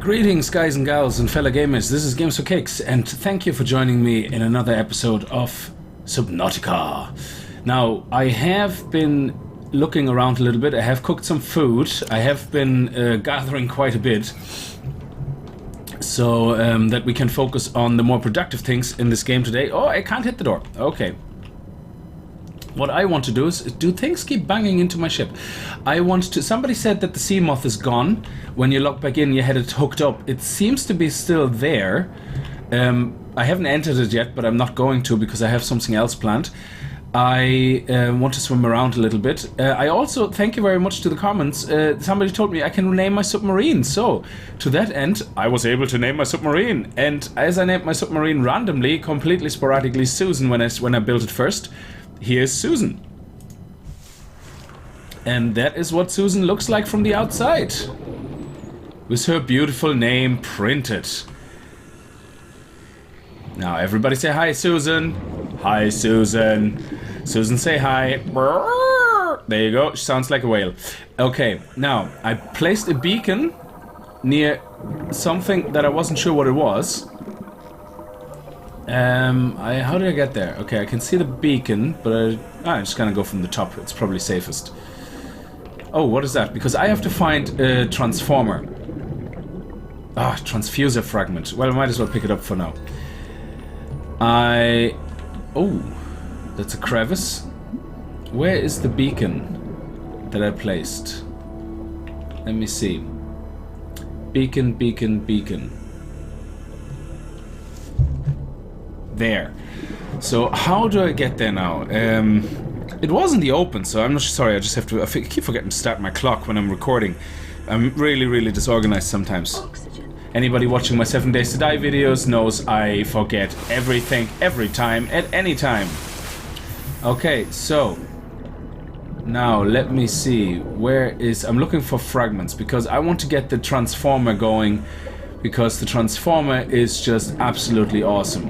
Greetings guys and gals and fellow gamers, this is Games for Kicks and thank you for joining me in another episode of Subnautica. Now, I have been looking around a little bit, I have cooked some food, I have been gathering quite a bit so that we can focus on the more productive things in this game today. Oh, I can't hit the door. Okay. What I want to do is, do things keep banging into my ship? I want to, somebody said that the sea moth is gone. When you log back in, you had it hooked up. It seems to be still there. I haven't entered it yet, but I'm not going to because I have something else planned. I want to swim around a little bit. I also, thank you very much to the comments, somebody told me I can name my submarine. So, to that end, I was able to name my submarine. And as I named my submarine randomly, completely sporadically Susan when I built it first, here's Susan. And that is what Susan looks like from the outside. With her beautiful name printed. Now everybody say hi, Susan. Hi, Susan. Susan, say hi. There you go. She sounds like a whale. Okay, now I placed a beacon near something that I wasn't sure what it was. How did I get there? Okay, I can see the beacon, but I'm just gonna go from the top. It's probably safest. Oh, what is that? Because I have to find a transformer. Ah, transfuser fragment. Well, I might as well pick it up for now. Oh, that's a crevice. Where is the beacon that I placed? Let me see. Beacon, beacon, beacon. There. So how do I get there now? It was in the open, so I'm not sorry. I just have to. I keep forgetting to start my clock when I'm recording. I'm really disorganized sometimes. Anybody watching my 7 Days to Die videos knows I forget everything, every time, at any time. Okay, so now let me see. Where is? I'm looking for fragments because I want to get the transformer going because the transformer is just absolutely awesome.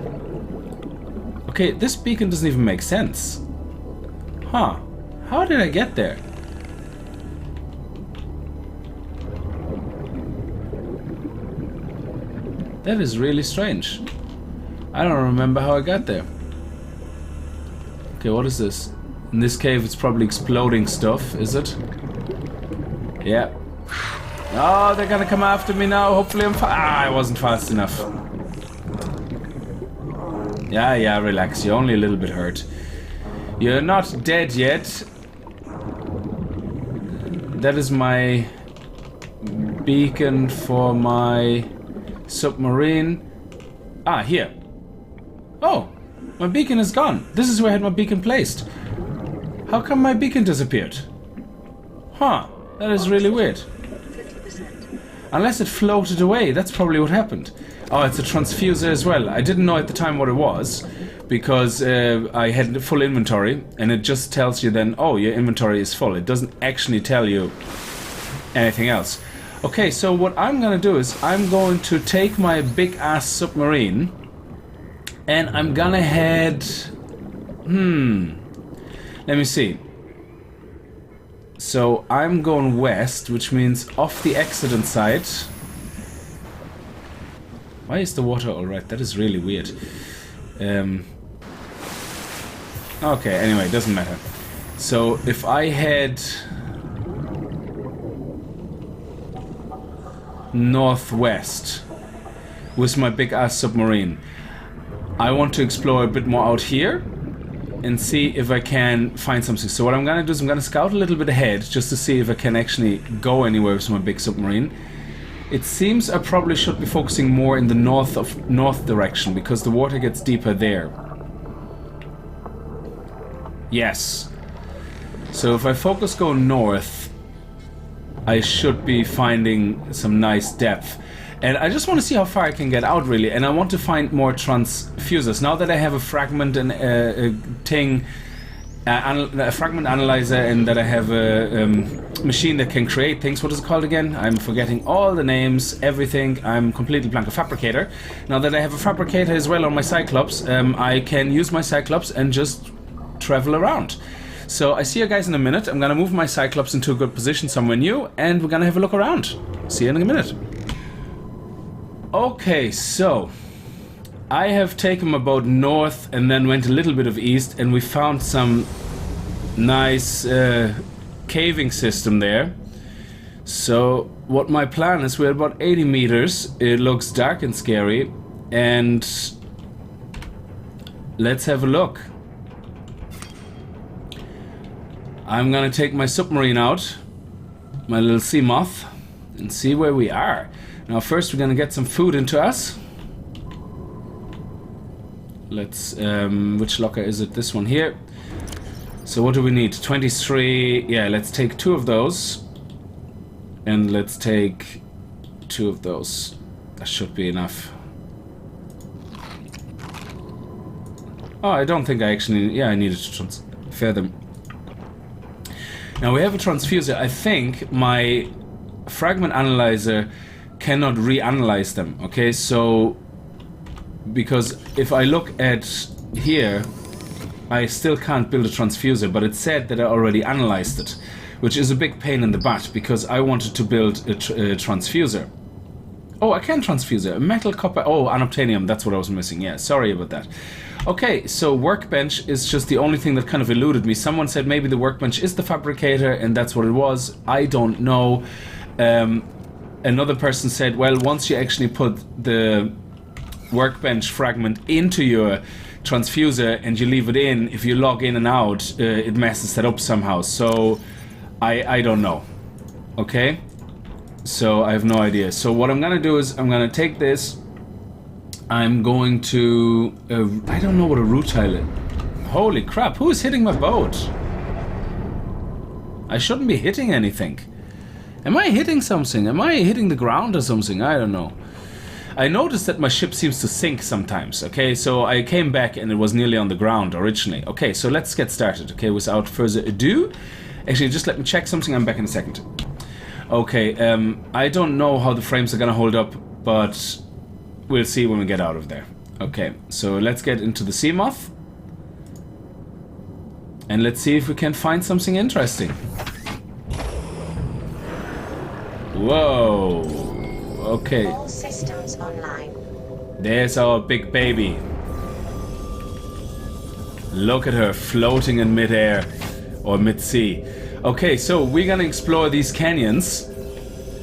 Okay, this beacon doesn't even make sense. Huh. How did I get there? That is really strange. I don't remember how I got there. Okay, what is this? In this cave it's probably exploding stuff, is it? Yeah. Oh, they're gonna come after me now. Hopefully I'm I wasn't fast enough. Yeah, relax. You're only a little bit hurt. You're not dead yet. That is my beacon for my submarine. Ah, here. Oh, my beacon is gone. This is where I had my beacon placed. How come my beacon disappeared? Huh, that is really weird. Unless it floated away, that's probably what happened. Oh, it's a transfuser as well. I didn't know at the time what it was because I had full inventory and it just tells you then, oh, your inventory is full. It doesn't actually tell you anything else. Okay, so what I'm gonna do is I'm going to take my big ass submarine and I'm gonna head... Let me see. So I'm going west, which means off the accident side. Why is the water alright? That is really weird. Okay, anyway, it doesn't matter. So if I head northwest with my big ass submarine, I want to explore a bit more out here and see if I can find something. So what I'm gonna do is I'm gonna scout a little bit ahead just to see if I can actually go anywhere with my big submarine. It seems I probably should be focusing more in the north direction because the water gets deeper there. Yes. So if I focus go north, I should be finding some nice depth. And I just want to see how far I can get out, really. And I want to find more transfusers. Now that I have a fragment and a fragment analyzer, and that I have a machine that can create things. What is it called again? I'm forgetting all the names, everything. I'm completely blank. A fabricator. Now that I have a fabricator as well on my Cyclops, I can use my Cyclops and just travel around. So I see you guys in a minute. I'm gonna move my Cyclops into a good position somewhere new, and we're gonna have a look around. See you in a minute. Okay, so I have taken my boat north and then went a little bit of east, and we found some nice caving system there. So what my plan is, we're about 80 meters. It looks dark and scary, and let's have a look. I'm gonna take my submarine out, my little sea moth, and see where we are. Now first we're gonna get some food into us. Let's, which locker is it? This one here. So what do we need? 23, yeah, let's take 2 of those. And let's take 2 of those. That should be enough. Oh, I don't think I actually... Yeah, I needed to transfer them. Now we have a transfuser. I think my fragment analyzer cannot reanalyze them. Okay, so... Because if I look at here, I still can't build a transfuser, but it said that I already analyzed it. Which is a big pain in the butt, because I wanted to build a transfuser. Oh, I can transfuse it. A metal, copper... Oh, unobtainium, that's what I was missing. Yeah, sorry about that. Okay, so workbench is just the only thing that kind of eluded me. Someone said maybe the workbench is the fabricator, and that's what it was. I don't know. Another person said, well, once you actually put the workbench fragment into your transfuser and you leave it in, if you log in and out, it messes that up somehow. So... I don't know. Okay? So I have no idea. So what I'm gonna do is I'm gonna take this. I'm going to... I don't know what a root tile is. Holy crap, who is hitting my boat? I shouldn't be hitting anything. Am I hitting something? Am I hitting the ground or something? I don't know. I noticed that my ship seems to sink sometimes. Okay, so I came back and it was nearly on the ground originally. Okay, so let's get started. Okay, without further ado... Actually, just let me check something. I'm back in a second. Okay, I don't know how the frames are gonna hold up, but we'll see when we get out of there. Okay, so let's get into the sea moth. And let's see if we can find something interesting. Whoa. Okay. All systems online. There's our big baby. Look at her floating in midair. Or mid-sea. Okay, so we're gonna explore these canyons,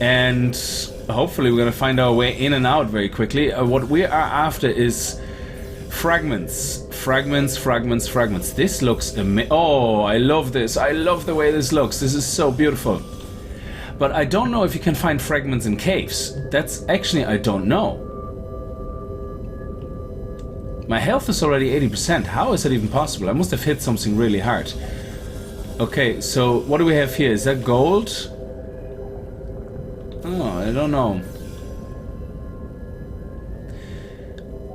and hopefully we're gonna find our way in and out very quickly. What we are after is fragments. Fragments. This looks amazing. Oh, I love this. I love the way this looks. This is so beautiful. But I don't know if you can find fragments in caves. That's actually, I don't know. My health is already 80%. How is that even possible? I must have hit something really hard. Okay, so what do we have here? Is that gold? Oh, I don't know.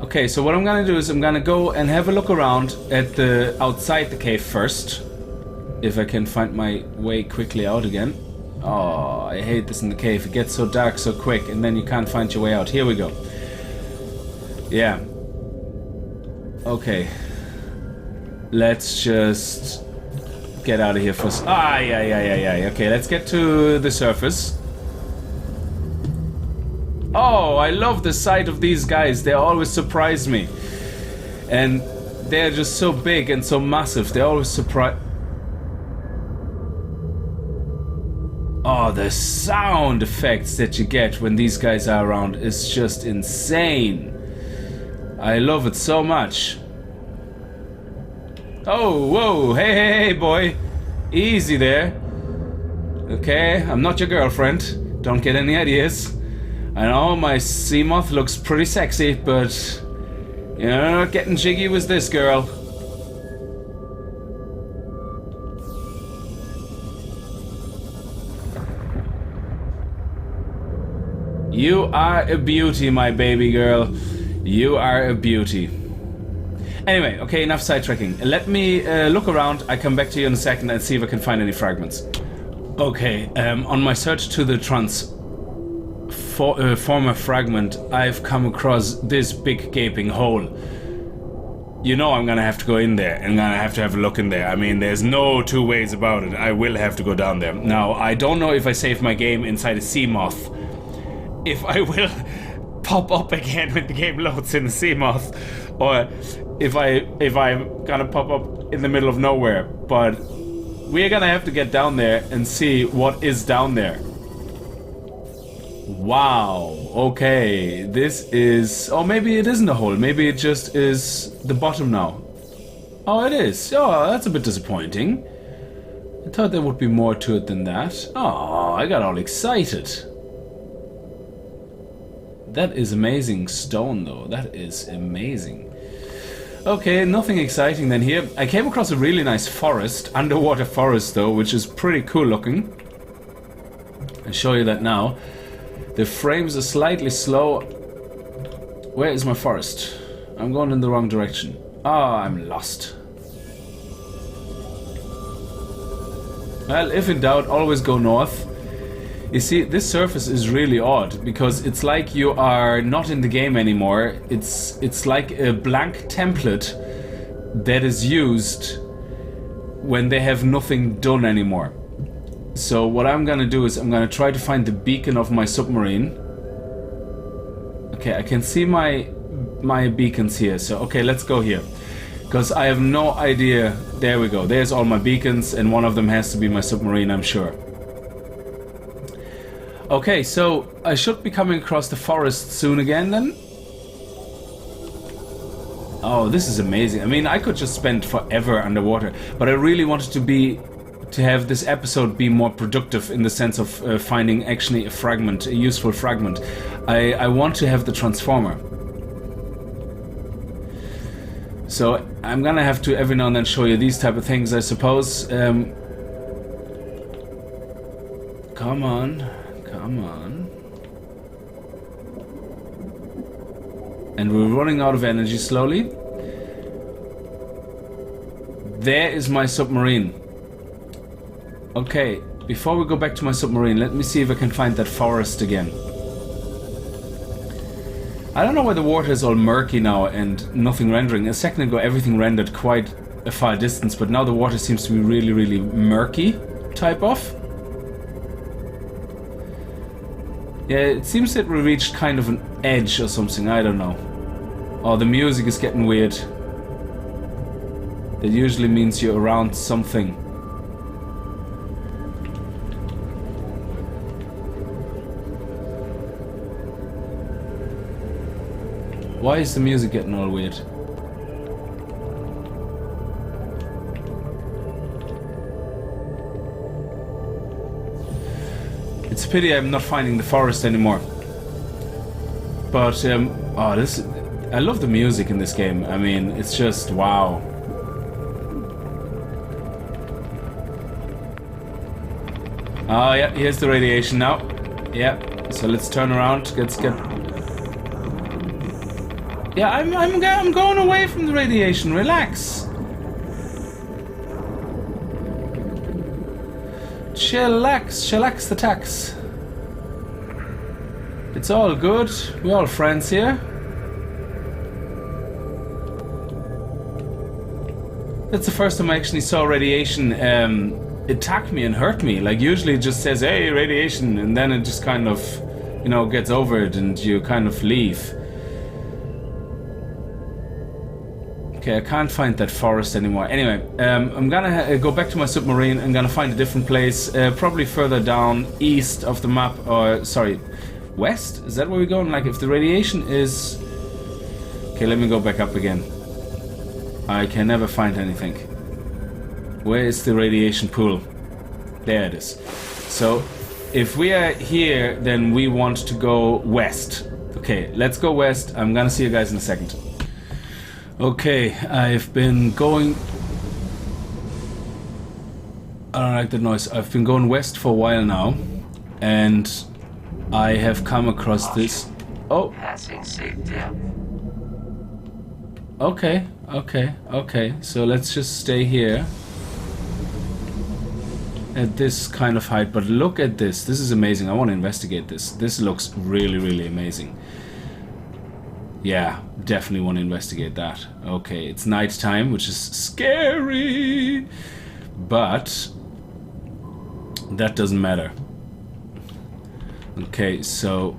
Okay, so what I'm gonna do is I'm gonna go and have a look around at the outside the cave first. If I can find my way quickly out again. Oh, I hate this in the cave. It gets so dark so quick and then you can't find your way out. Here we go. Yeah. Okay. Let's just... get out of here first. Ah, yeah. Okay, let's get to the surface. Oh, I love the sight of these guys. They always surprise me. And they're just so big and so massive. They always surprise... Oh, the sound effects that you get when these guys are around is just insane. I love it so much. Oh, whoa, hey, boy. Easy there. Okay, I'm not your girlfriend. Don't get any ideas. I know my sea moth looks pretty sexy, but you're not getting jiggy with this girl. You are a beauty, my baby girl. You are a beauty. Anyway, okay, enough sidetracking. Let me look around. I come back to you in a second and see if I can find any fragments. Okay, on my search to the Terraformer fragment, I've come across this big gaping hole. You know I'm gonna have to go in there and gonna have to have a look in there. I mean, there's no two ways about it. I will have to go down there. Now, I don't know if I save my game inside a sea moth. If I will pop up again when the game loads in the sea moth, or if I'm gonna pop up in the middle of nowhere. But we're gonna have to get down there and see what is down there. Wow, okay, this is... Oh, maybe it isn't a hole, maybe it just is the bottom now. Oh, it is. Oh, that's a bit disappointing. I thought there would be more to it than that. Oh, I got all excited. That is amazing stone, though. That is amazing. Okay, nothing exciting then here. I came across a really nice forest, underwater forest though, which is pretty cool looking. I'll show you that now. The frames are slightly slow. Where is my forest? I'm going in the wrong direction. Ah, I'm lost. Well, if in doubt, always go north. You see, this surface is really odd, because it's like you are not in the game anymore. It's like a blank template that is used when they have nothing done anymore. So what I'm gonna do is I'm gonna try to find the beacon of my submarine. Okay, I can see my beacons here, so okay, let's go here. Because I have no idea. There we go, there's all my beacons, and one of them has to be my submarine, I'm sure. Okay, so I should be coming across the forest soon again then. Oh, this is amazing. I mean, I could just spend forever underwater, but I really wanted to have this episode be more productive in the sense of finding actually a fragment, a useful fragment. I want to have the transformer. So I'm gonna have to every now and then show you these type of things, I suppose. Come on. Come on. And we're running out of energy slowly. There is my submarine. Okay, before we go back to my submarine, let me see if I can find that forest again. I don't know why the water is all murky now and nothing rendering. A second ago everything rendered quite a far distance, but now the water seems to be really, really murky type of. Yeah, it seems that we reached kind of an edge or something, I don't know. Oh, the music is getting weird. That usually means you're around something. Why is the music getting all weird? It's a pity I'm not finding the forest anymore. But, oh, I love the music in this game. I mean, it's just, wow. Oh, yeah, here's the radiation now. Yeah, so let's turn around. Let's get... Yeah, I'm going away from the radiation. Relax. Chillax the tax. It's all good. We're all friends here. That's the first time I actually saw radiation attack me and hurt me. Like, usually it just says, hey, radiation, and then it just kind of, you know, gets over it and you kind of leave. Okay, I can't find that forest anymore. Anyway, I'm gonna go back to my submarine. I'm gonna find a different place, probably further down east of the map, or sorry, west? Is that where we're going? Like, if the radiation is... Okay, let me go back up again. I can never find anything. Where is the radiation pool? There it is. So, if we are here, then we want to go west. Okay, let's go west. I'm gonna see you guys in a second. Okay, I've been going... I don't like the noise. I've been going west for a while now, and I have come across this... Oh! Okay. So let's just stay here at this kind of height. But look at this. This is amazing. I want to investigate this. This looks really, really amazing. Yeah, definitely want to investigate that. Okay, it's nighttime, which is scary, but that doesn't matter. Okay, so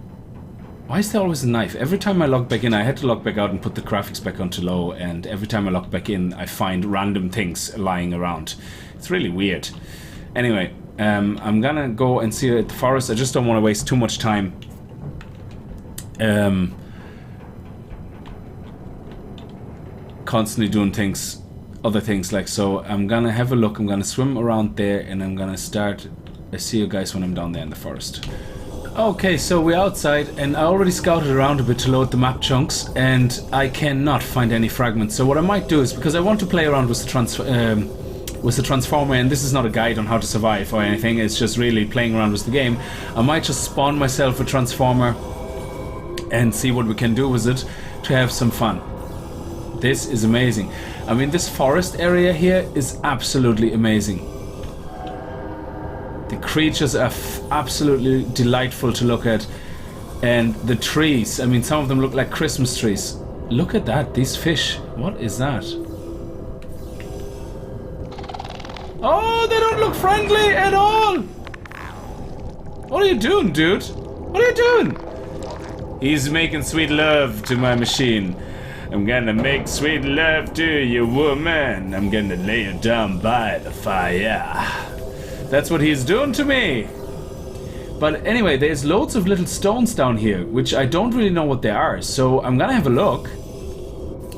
Why is there always a knife? Every time I log back in, I had to log back out and put the graphics back onto low, and every time I log back in, I find random things lying around. It's really weird. Anyway, I'm gonna go and see at the forest. I just don't want to waste too much time. Constantly doing things, other things like so. I'm gonna have a look. I'm gonna swim around there, and I'm gonna start. I see you guys when I'm down there in the forest. Okay, so we're outside, and I already scouted around a bit to load the map chunks, and I cannot find any fragments. So what I might do is, because I want to play around with the transformer, and this is not a guide on how to survive or anything, it's just really playing around with the game, I might just spawn myself a transformer and see what we can do with it to have some fun. This is amazing. I mean, this forest area here is absolutely amazing. The creatures are absolutely delightful to look at. And the trees, I mean, some of them look like Christmas trees. Look at that, these fish. What is that? Oh, they don't look friendly at all! What are you doing, dude? What are you doing? He's making sweet love to my machine. I'm gonna make sweet love to you, woman. I'm gonna lay you down by the fire. That's what he's doing to me. But anyway, there's loads of little stones down here, which I don't really know what they are. So I'm gonna have a look.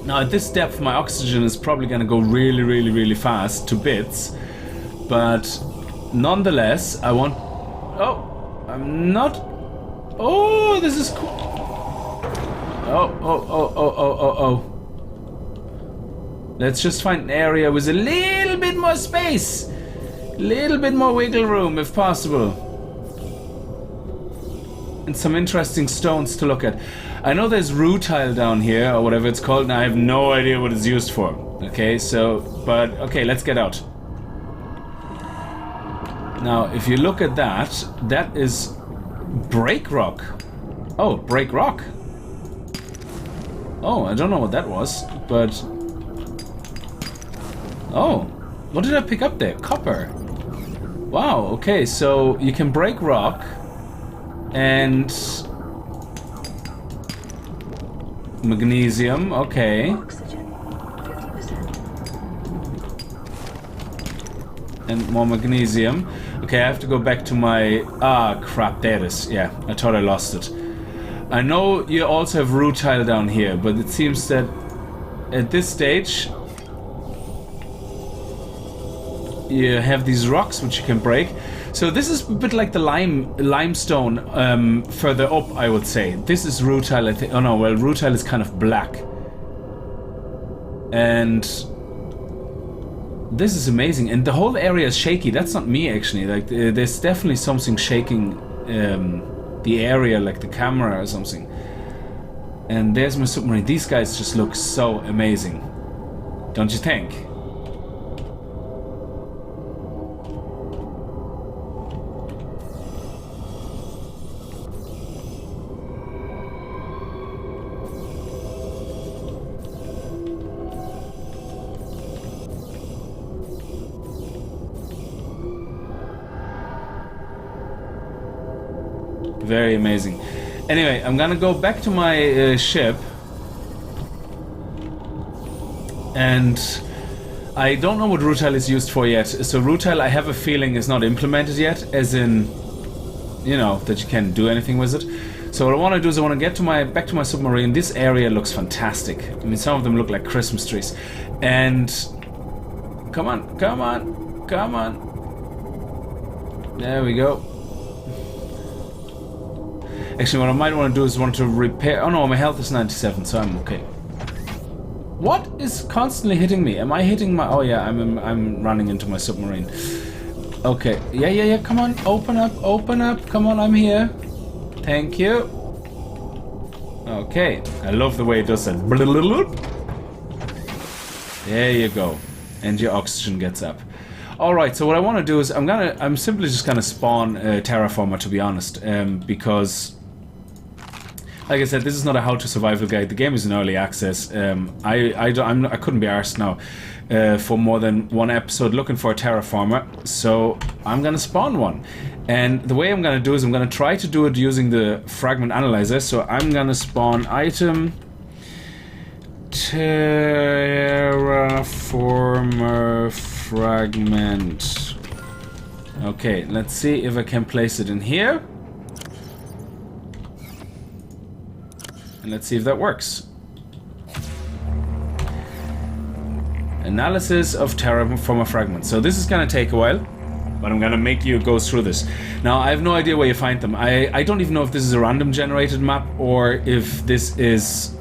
Now at this depth, my oxygen is probably gonna go really, really, really fast to bits. But nonetheless, I want... Oh, I'm not... Oh, this is cool. Oh. Let's just find an area with a little bit more space. Little bit more wiggle room, if possible. And some interesting stones to look at. I know there's rutile down here, or whatever it's called, and I have no idea what it's used for. Okay, so... But, okay, let's get out. Now, if you look at that, that is... break rock. Oh, break rock. Oh, I don't know what that was, but... Oh, what did I pick up there? Copper. Wow, okay, so you can break rock and magnesium, okay. And more magnesium. Okay, I have to go back to my... Ah, crap, there it is. Yeah, I thought I lost it. I know you also have rutile down here, but it seems that at this stage you have these rocks which you can break. So this is a bit like the limestone further up, I would say. This is rutile, I think. Oh no, well, rutile is kind of black. And this is amazing. And the whole area is shaky. That's not me, actually. Like, there's definitely something shaking the area, like the camera or something. And there's my submarine. These guys just look so amazing. Don't you think? Very amazing. Anyway, I'm gonna go back to my ship. And I don't know what rutile is used for yet. So rutile, I have a feeling, is not implemented yet, as in, you know, that you can't do anything with it. So what I want to do is I want to get to back to my submarine. This area looks fantastic. I mean, some of them look like Christmas trees. And come on. There we go. Actually, what I might want to do is want to repair... Oh no, my health is 97, so I'm okay. What is constantly hitting me? Am I hitting my... Oh yeah, I'm running into my submarine. Okay, yeah, come on, open up, come on, I'm here. Thank you. Okay, I love the way it does that. There you go. And your oxygen gets up. Alright, so what I want to do is I'm simply just gonna spawn a Terraformer, to be honest, because Like I said, this is not a how-to-survival guide. The game is in early access. I couldn't be arsed now for more than one episode looking for a terraformer, so I'm gonna spawn one. And the way I'm gonna do is I'm gonna try to do it using the fragment analyzer. So I'm gonna spawn item Terraformer fragment. Okay, let's see if I can place it in here. And let's see if that works. Analysis of Terraformer fragments. So this is gonna take a while, but I'm gonna make you go through this. Now, I have no idea where you find them. I don't even know if this is a random generated map or if this is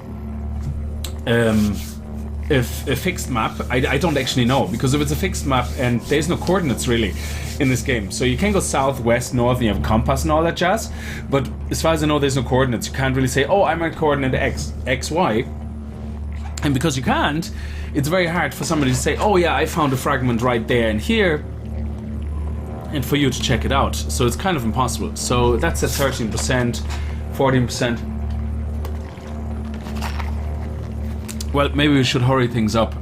if a fixed map. I don't actually know, because if it's a fixed map and there's no coordinates really in this game, so you can go south, west, north, and you have a compass and all that jazz, but as far as I know, there's no coordinates. You can't really say, oh, I'm at coordinate X, Y, and because you can't, it's very hard for somebody to say, oh yeah, I found a fragment right there and here, and for you to check it out. So it's kind of impossible. So that's at 13%, 14%. Well, maybe we should hurry things up.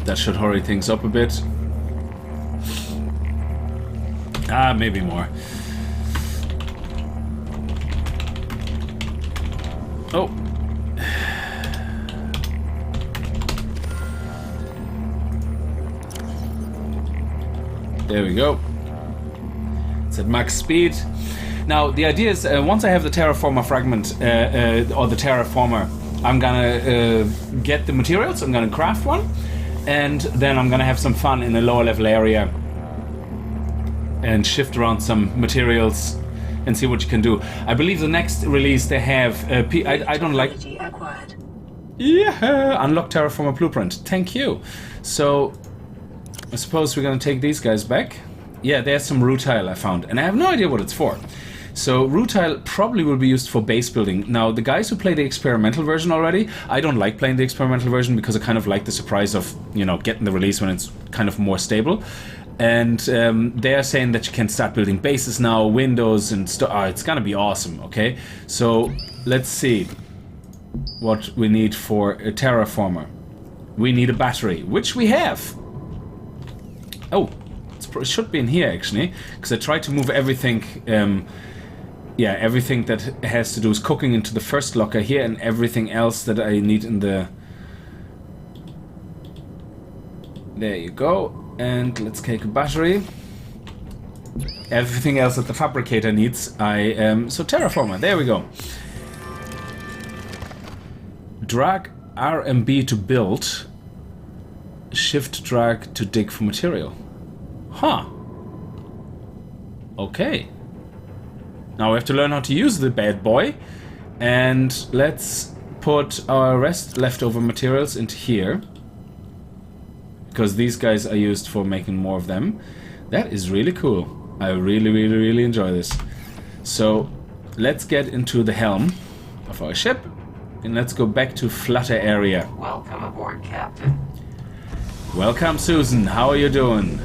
That should hurry things up a bit. Ah, maybe more. Oh. There we go. It's at max speed. Now, the idea is, once I have the terraformer fragment, or the terraformer, I'm gonna get the materials, I'm gonna craft one, and then I'm gonna have some fun in a lower level area and shift around some materials and see what you can do. I believe the next release they have, I don't like... Yeah, unlock terraformer blueprint. Thank you. So, I suppose we're gonna take these guys back. Yeah, there's some rutile I found, and I have no idea what it's for. So rutile probably will be used for base building. Now, the guys who play the experimental version already, I don't like playing the experimental version because I kind of like the surprise of, you know, getting the release when it's kind of more stable. And they are saying that you can start building bases now, windows and stuff. Oh, it's gonna be awesome, okay? So let's see what we need for a terraformer. We need a battery, which we have. Oh, it should be in here actually, because I tried to move everything. Yeah, everything that has to do with cooking into the first locker here, and everything else that I need in the... There you go. And let's take a battery. Everything else that the fabricator needs, so terraformer, there we go. Drag RMB to build. Shift drag to dig for material. Huh. Okay. Now we have to learn how to use the bad boy. And let's put our leftover materials into here, because these guys are used for making more of them. That is really cool. I really enjoy this. So let's get into the helm of our ship, and let's go back to Flutter area. Welcome aboard, Captain. Welcome, Susan. How are you doing?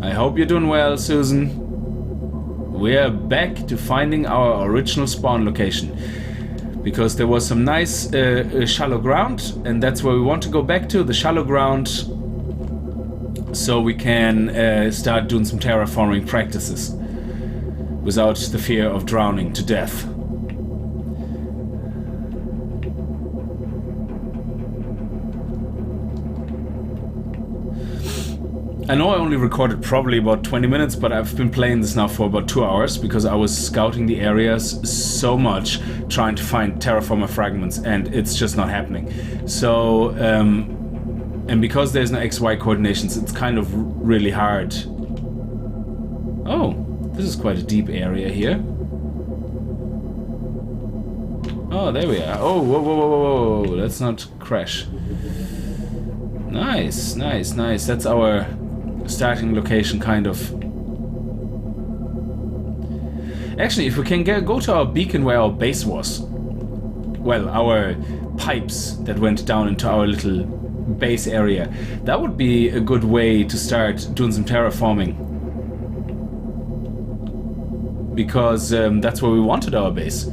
I hope you're doing well, Susan. We are back to finding our original spawn location, because there was some nice shallow ground, and that's where we want to go back to, the shallow ground, so we can start doing some terraforming practices without the fear of drowning to death. I know I only recorded probably about 20 minutes, but I've been playing this now for about 2 hours because I was scouting the areas so much trying to find terraformer fragments, and it's just not happening. So, and because there's no XY coordinations, it's kind of really hard. Oh, this is quite a deep area here. Oh, there we are. Oh, whoa, let's not crash. Nice. That's our starting location, kind of. Actually, if we can go to our beacon where our base was, well, our pipes that went down into our little base area. That would be a good way to start doing some terraforming. Because that's where we wanted our base.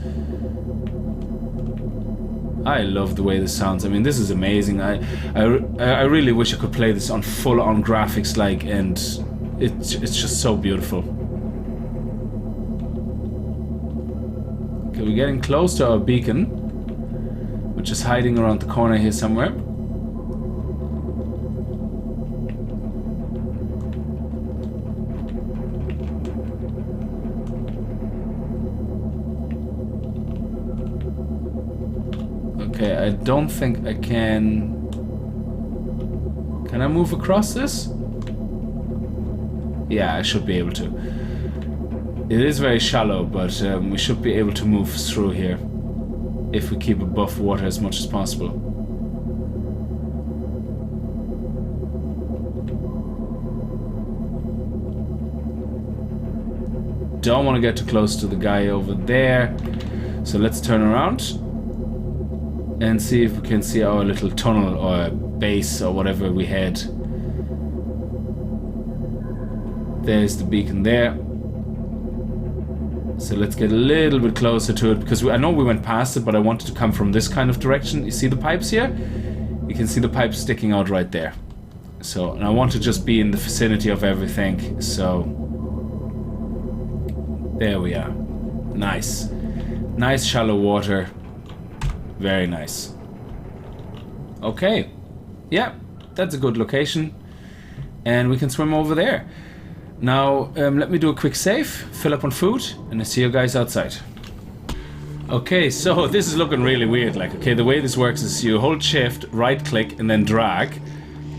I love the way this sounds. I mean, this is amazing. I really wish I could play this on full-on graphics, like, and it's just so beautiful. Okay, we're getting close to our beacon, which is hiding around the corner here somewhere. Okay, I don't think I can... Can I move across this? Yeah, I should be able to. It is very shallow, but we should be able to move through here if we keep above water as much as possible. Don't want to get too close to the guy over there, so let's turn around and see if we can see our little tunnel or base or whatever we had. There's the beacon there. So let's get a little bit closer to it, because I know we went past it, but I wanted to come from this kind of direction. You see the pipes here? You can see the pipes sticking out right there. So, and I want to just be in the vicinity of everything, so... There we are. Nice. Nice shallow water. Very nice. Okay. Yeah, that's a good location. And we can swim over there. Now, let me do a quick save, fill up on food, and I see you guys outside. Okay, so this is looking really weird. Like, okay, the way this works is you hold shift, right click, and then drag.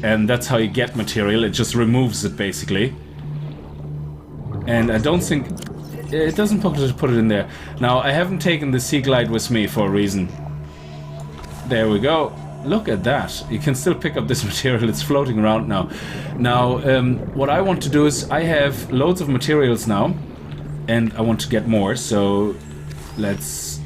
And that's how you get material. It just removes it, basically. And I don't think... It doesn't put it in there. Now, I haven't taken the Sea Glide with me for a reason. There we go. Look at that. You can still pick up this material. It's floating around now. Now, what I want to do is I have loads of materials now, and I want to get more. So let's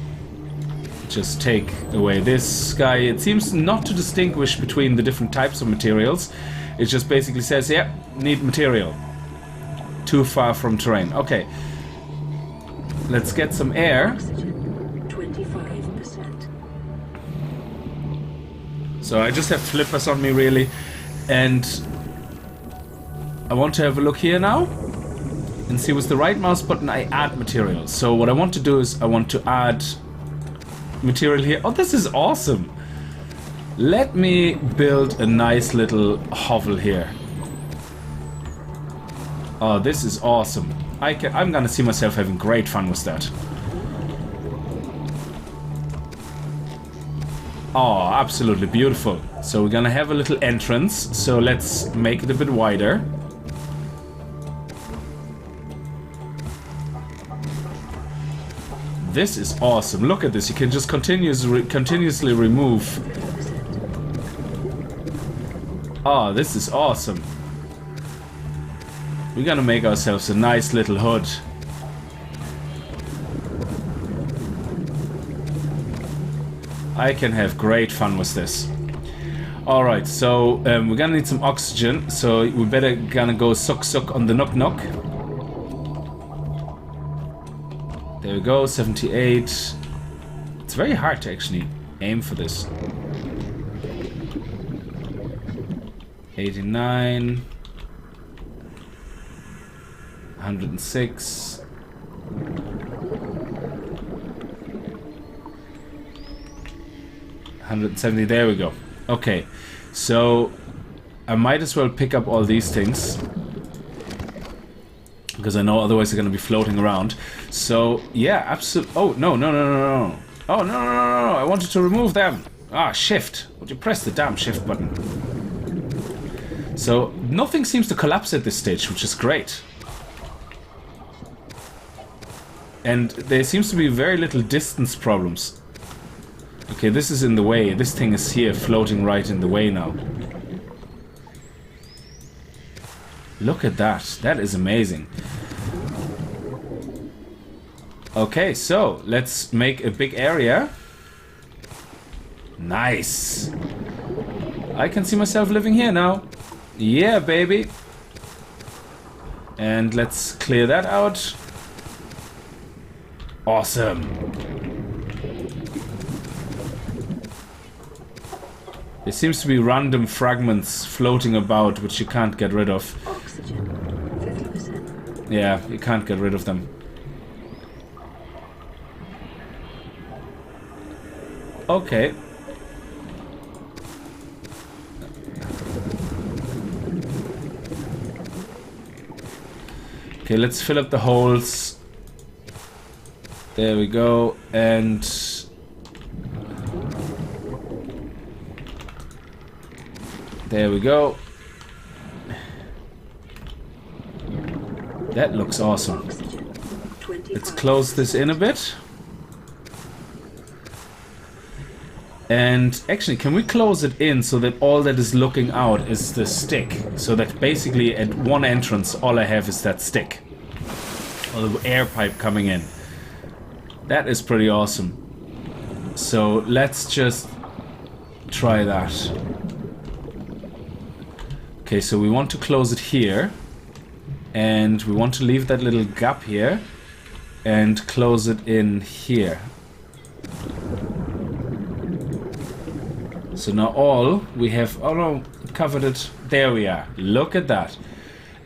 just take away this guy. It seems not to distinguish between the different types of materials. It just basically says, yeah, need material. Too far from terrain. Okay. Let's get some air. So I just have flippers on me, really, and I want to have a look here now and see with the right mouse button I add material. So what I want to do is I want to add material here. Oh, this is awesome. Let me build a nice little hovel here. Oh, this is awesome. I'm gonna see myself having great fun with that. Oh, absolutely beautiful. So we're gonna have a little entrance, so let's make it a bit wider. This is awesome. Look at this. You can just continuously remove. Oh, this is awesome. We're gonna make ourselves a nice little hood. I can have great fun with this. Alright, so we're gonna need some oxygen, so we better gonna go suck on the knock. There we go, 78. It's very hard to actually aim for this. 89. 106. 170, there we go. Okay, so I might as well pick up all these things, because I know otherwise they're going to be floating around. So, yeah, absolutely. Oh, no. Oh, no, I wanted to remove them. Ah, shift. Would you press the damn shift button? So, nothing seems to collapse at this stage, which is great. And there seems to be very little distance problems. Okay, this is in the way. This thing is here, floating right in the way now. Look at that. That is amazing. Okay, so let's make a big area. Nice. I can see myself living here now. Yeah, baby. And let's clear that out. Awesome. There seems to be random fragments floating about which you can't get rid of. Oxygen, 50%. Yeah, you can't get rid of them. Okay. Okay, let's fill up the holes. There we go. And there we go. That looks awesome. Let's close this in a bit. And actually, can we close it in so that all that is looking out is the stick? So that basically at one entrance, all I have is that stick. Or the air pipe coming in. That is pretty awesome. So let's just try that. Okay, so we want to close it here. And we want to leave that little gap here. And close it in here. So now all we have, oh no, it covered it. There we are. Look at that.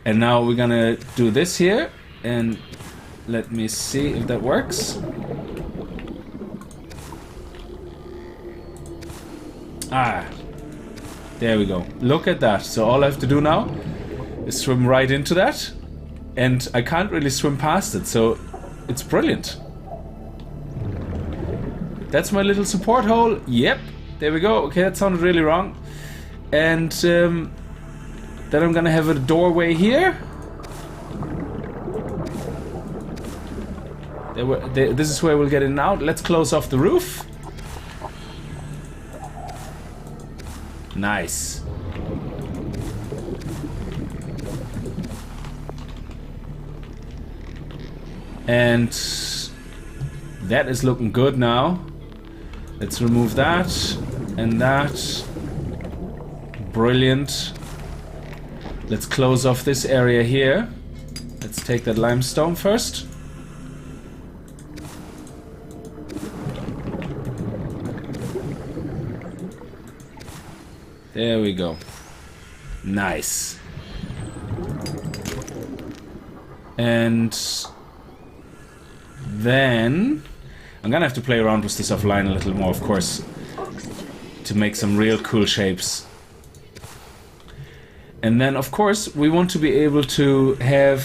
And now we're gonna do this here. And let me see if that works. Ah, there we go. Look at that. So all I have to do now is swim right into that. And I can't really swim past it. So it's brilliant. That's my little support hole. Yep. There we go. Okay, that sounded really wrong. And then I'm gonna have a doorway here. This is where we'll get in and out. Let's close off the roof. Nice. And that is looking good now. Let's remove that and that. Brilliant. Let's close off this area here. Let's take that limestone first. There we go. Nice. And then I'm gonna have to play around with this offline a little more, of course, to make some real cool shapes. And then, of course, we want to be able to have...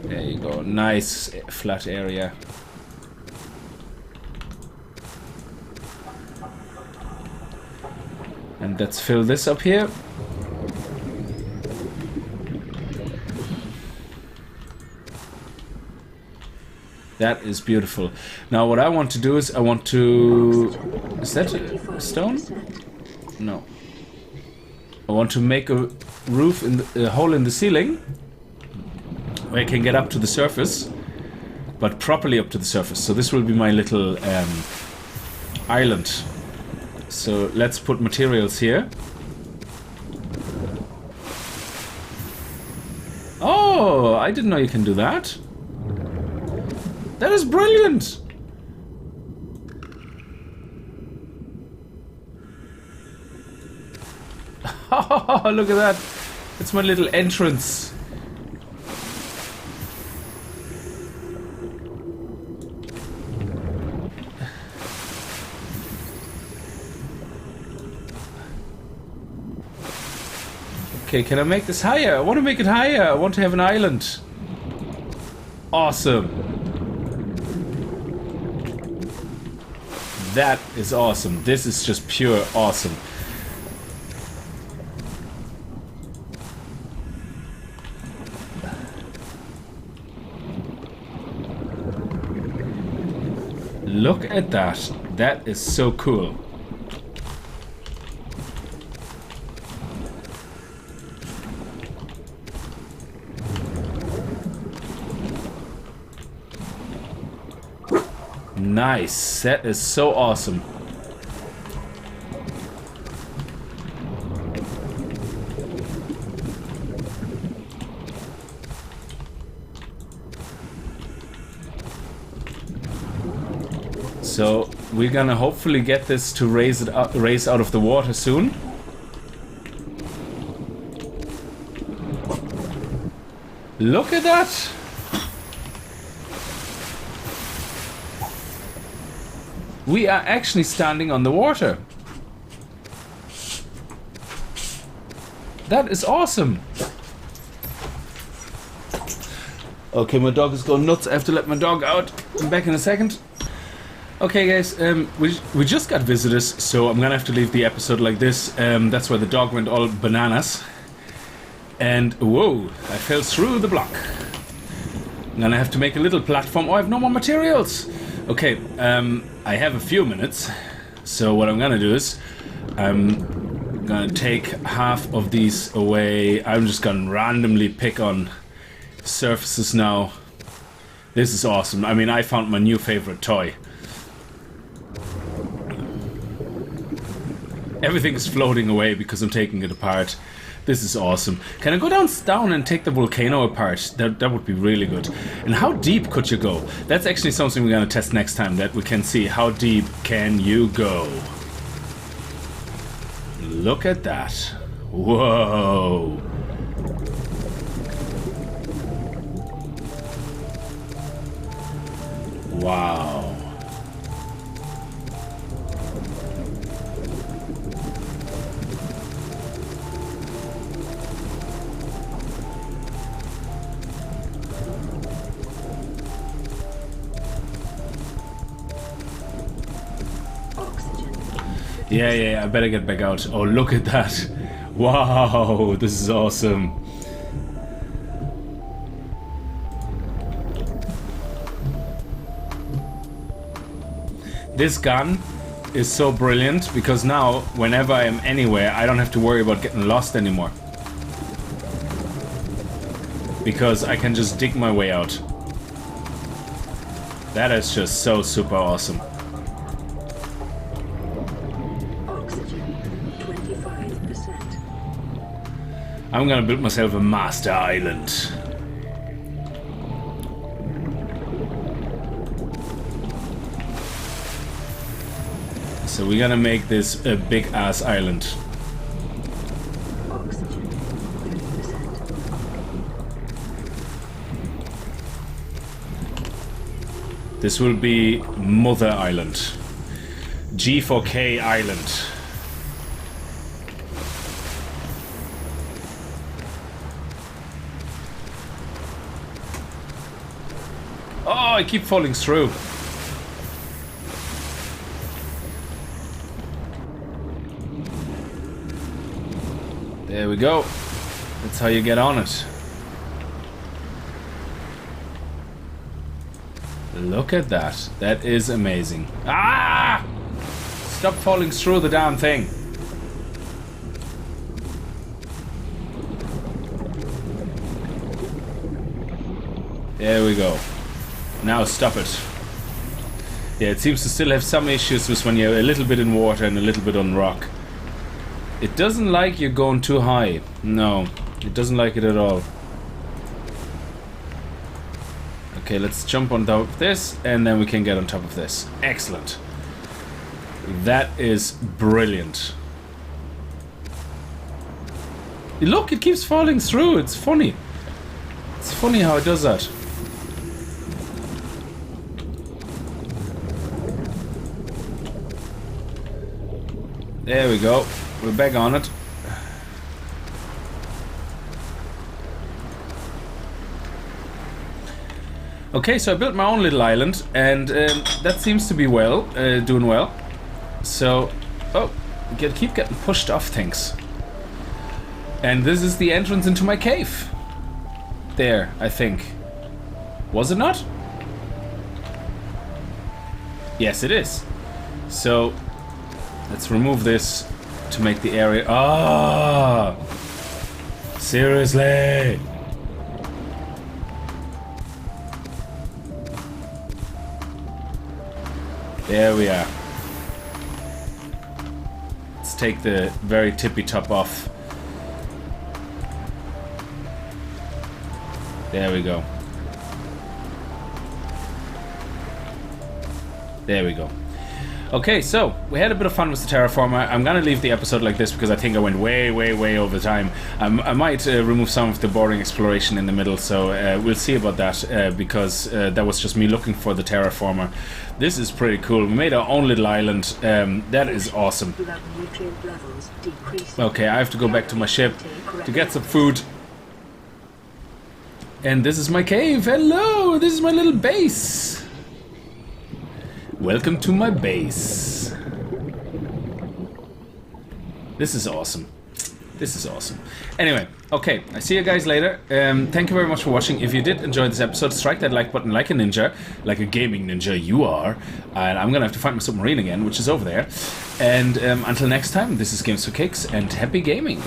There you go, nice flat area. And let's fill this up here. That is beautiful. Now what I want to do is I want to... Is that a stone? No. I want to make a roof in a hole in the ceiling where I can get up to the surface, but properly up to the surface. So this will be my little island. So let's put materials here. Oh, I didn't know you can do that. That is brilliant! Oh, look at that! It's my little entrance. Okay, can I make this higher? I want to make it higher. I want to have an island. Awesome. That is awesome. This is just pure awesome. Look at that. That is so cool. Nice. That is so awesome. So we're gonna hopefully get this to raise out of the water soon. Look at that! We are actually standing on the water. That is awesome. Okay, my dog is going nuts. I have to let my dog out. I'm back in a second. Okay, guys, we just got visitors, so I'm gonna have to leave the episode like this. That's why the dog went all bananas. And whoa, I fell through the block. I'm gonna have to make a little platform. Oh, I have no more materials. Okay, I have a few minutes. So what I'm gonna do is I'm gonna take half of these away. I'm just gonna randomly pick on surfaces now. This is awesome. I mean, I found my new favorite toy. Everything is floating away because I'm taking it apart. This is awesome. Can I go down and take the volcano apart? That would be really good. And how deep could you go? That's actually something we're gonna test next time, that we can see how deep can you go. Look at that. Whoa. Wow. Yeah, I better get back out. Oh, look at that. Wow, this is awesome. This gun is so brilliant because now, whenever I am anywhere, I don't have to worry about getting lost anymore. Because I can just dig my way out. That is just so super awesome. I'm gonna build myself a master island. So we're gonna make this a big ass island. This will be Mother Island. G4K Island. Oh, I keep falling through. There we go. That's how you get on it. Look at that. That is amazing. Ah! Stop falling through the damn thing. There we go. Now stop it. Yeah, it seems to still have some issues with when you're a little bit in water and a little bit on rock. It doesn't like you going too high. No, it doesn't like it at all. Okay, let's jump on top of this and then we can get on top of this. Excellent. That is brilliant. Look, it keeps falling through. It's funny. It's funny how it does that. There we go. We're back on it. Okay, so I built my own little island, and that seems to be doing well. So, oh, keep getting pushed off things. And this is the entrance into my cave. There, I think. Was it not? Yes, it is. So, let's remove this to make the area... Ah! Seriously? There we are. Let's take the very tippy top off. There we go. There we go. Okay, so we had a bit of fun with the Terraformer. I'm gonna leave the episode like this because I think I went way over time. I might remove some of the boring exploration in the middle, so we'll see about that because that was just me looking for the Terraformer. This is pretty cool. We made our own little island. That is awesome. Okay, I have to go back to my ship to get some food. And this is my cave. Hello, this is my little base. Welcome to my base. This is awesome. This is awesome. Anyway, okay, I see you guys later. Thank you very much for watching. If you did enjoy this episode, strike that like button like a ninja, like a gaming ninja you are. And I'm gonna have to find my submarine again, which is over there. And until next time, this is Games for Kicks, and happy gaming.